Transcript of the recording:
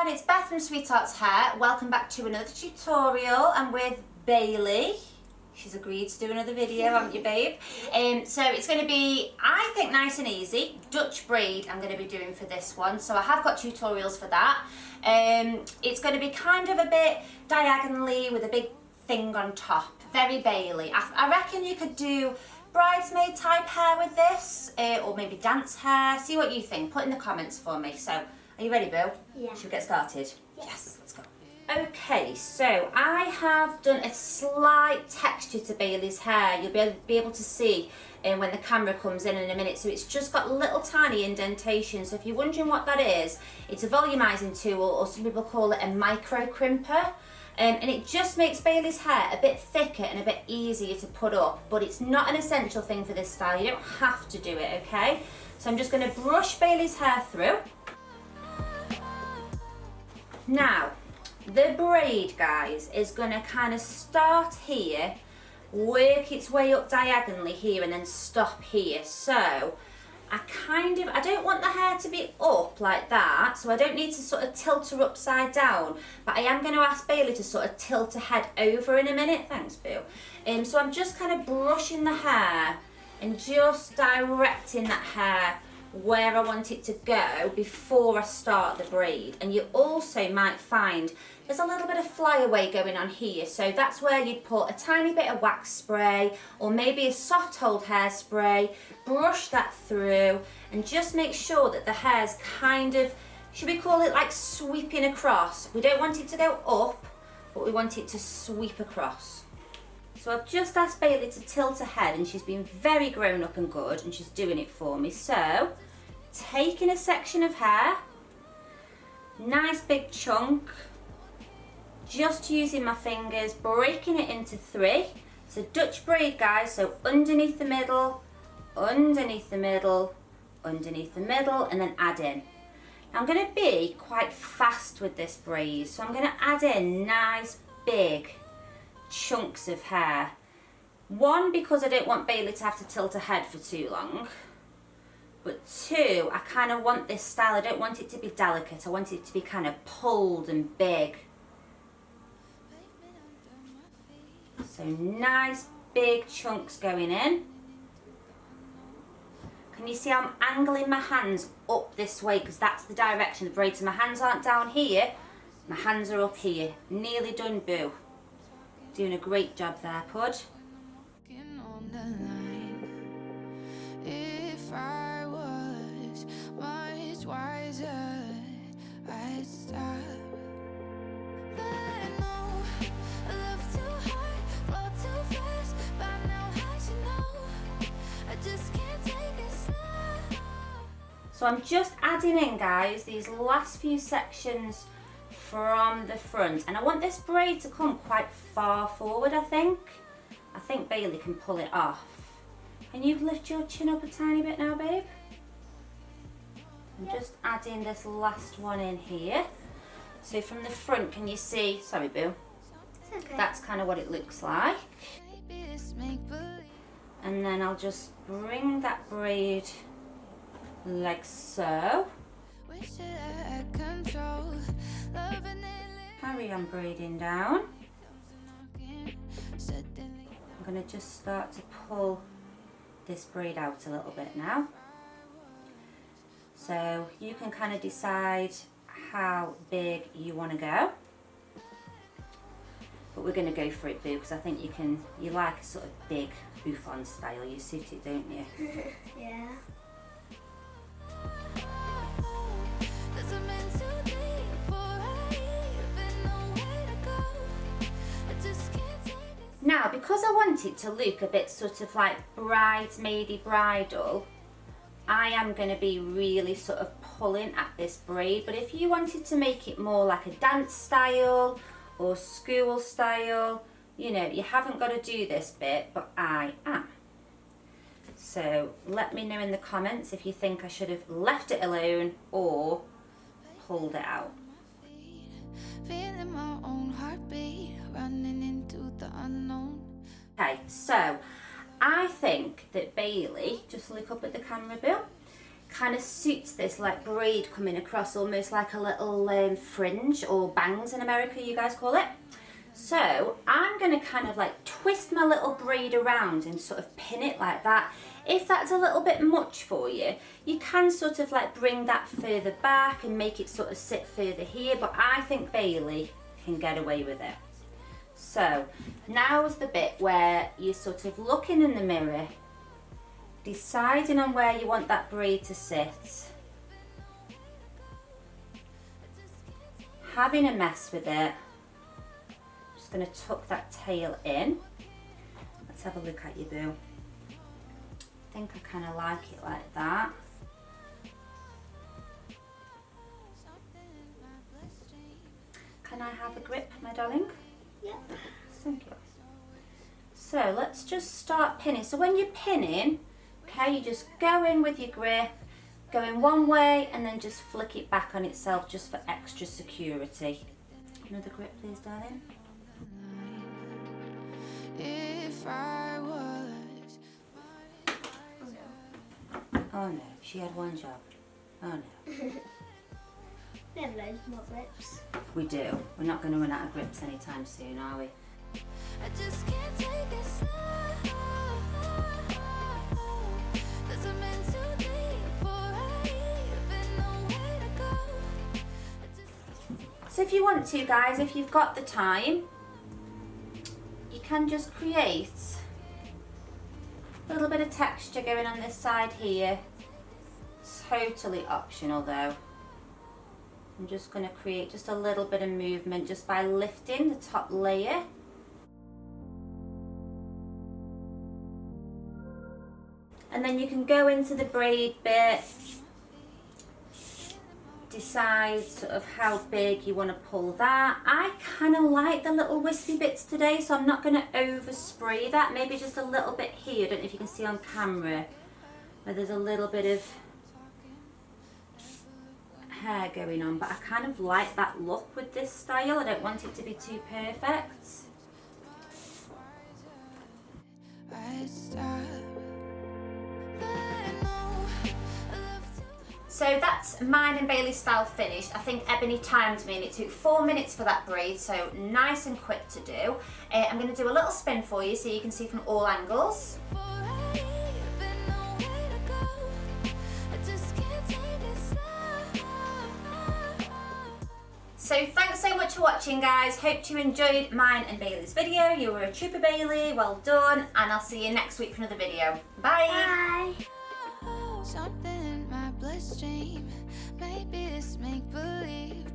it's Beth from SweetHearts Hair. Welcome back to another tutorial. I'm with Bailey. She's agreed to do another video, haven't you, babe? So it's going to be, I think, nice and easy. Dutch braid I'm going to be doing for this one. So I have got tutorials for that. It's going to be kind of a bit diagonally with a big thing on top. Very Bailey. I reckon you could do bridesmaid type hair with this, or maybe dance hair. See what you think. Put in the comments for me. So, are you ready, Boo? Yeah. Should we get started? Yes, let's go. Okay, so I have done a slight texture to Bailey's hair. You'll be able to see when the camera comes in a minute. So it's just got little tiny indentations. So if you're wondering what that is, it's a volumizing tool, or some people call it a micro crimper. And it just makes Bailey's hair a bit thicker and a bit easier to put up, but it's not an essential thing for this style. You don't have to do it, okay? So I'm just going to brush Bailey's hair through. Now, the braid, guys, is going to kind of start here, work its way up diagonally here, and then stop here. So I don't want the hair to be up like that, so I don't need to sort of tilt her upside down, but I am going to ask Bailey to sort of tilt her head over in a minute. Thanks, Boo. So I'm just kind of brushing the hair and just directing that hair where I want it to go before I start the braid. And you also might find there's a little bit of flyaway going on here, so that's where you'd put a tiny bit of wax spray or maybe a soft hold hairspray, brush that through and just make sure that the hair's kind of, should we call it like sweeping across? We don't want it to go up, but we want it to sweep across. So I've just asked Bailey to tilt her head, and she's been very grown up and good, and she's doing it for me. So, taking a section of hair, nice big chunk, just using my fingers, breaking it into three. It's a Dutch braid, guys, so underneath the middle, underneath the middle, underneath the middle, and then add in. Now I'm going to be quite fast with this braid, so I'm going to add in nice big chunks of hair. One, because I don't want Bailey to have to tilt her head for too long, but two, I kind of want this style, I don't want it to be delicate, I want it to be kind of pulled and big. So nice big chunks going in. Can you see I'm angling my hands up this way, because that's the direction of the braid, so my hands aren't down here, my hands are up here. Nearly done, Boo. Doing a great job there, Pud. If I was much wiser, I'd stop. But I know I love too hard, fall too fast. By now I should know I just can't take it slow. So I'm just adding in, guys, these last few sections from the front, and I want this braid to come quite far forward. I think Bailey can pull it off. Can you lift your chin up a tiny bit now, babe? I'm just adding this last one in here. So from the front, can you see, sorry Boo, It's okay. that's kind of what it looks like. And then I'll just bring that braid like so. Carry on braiding down. I'm going to just start to pull this braid out a little bit now. So you can kind of decide how big you want to go. But we're going to go for it, Boo, because I think you like a sort of big bouffant style. You suit it, don't you? Yeah. Now, because I want it to look a bit sort of like bridesmaidy bridal, I am going to be really sort of pulling at this braid. But if you wanted to make it more like a dance style or school style, you know, you haven't got to do this bit, but I am. So let me know in the comments if you think I should have left it alone or pulled it out. Feeling my own heartbeat, running into the unknown. Okay, so I think that Bailey, just look up at the camera, Bill, kind of suits this like braid coming across, almost like a little fringe, or bangs in America you guys call it. So I'm going to kind of like twist my little braid around and sort of pin it like that. If that's a little bit much for you, you can sort of like bring that further back and make it sort of sit further here, but I think Bailey can get away with it. So now's the bit where you're sort of looking in the mirror, deciding on where you want that braid to sit, having a mess with it. Just going to tuck that tail in. Let's have a look at you, boo. I think I kind of like it like that. Can I have a grip, my darling? Yeah. Thank you. So let's just start pinning. So when you're pinning, okay, you just go in with your grip, going one way and then just flick it back on itself just for extra security. Another grip please, darling. If I was Oh no, she had one job. Oh no. We have loads more grips. We do. We're not going to run out of grips anytime soon, are we? I just can't take it slow. 'Cause I'm in too deep before I even know where to go. So if you want to, guys, if you've got the time, you can just create a little bit of texture going on this side here. Totally optional though. I'm just going to create just a little bit of movement just by lifting the top layer. And then you can go into the braid bit, decide sort of how big you want to pull that. I kind of like the little wispy bits today, so I'm not going to overspray that. Maybe just a little bit here. I don't know if you can see on camera where there's a little bit of hair going on, but I kind of like that look with this style. I don't want it to be too perfect. So that's mine and Bailey's style finished. I think Ebony timed me and it took 4 minutes for that braid, so nice and quick to do. I'm going to do a little spin for you so you can see from all angles. So thanks so much for watching, guys. Hope you enjoyed mine and Bailey's video. You were a trooper, Bailey. Well done. And I'll see you next week for another video. Bye. Bye. Something in my bloodstream. Maybe it's make believe.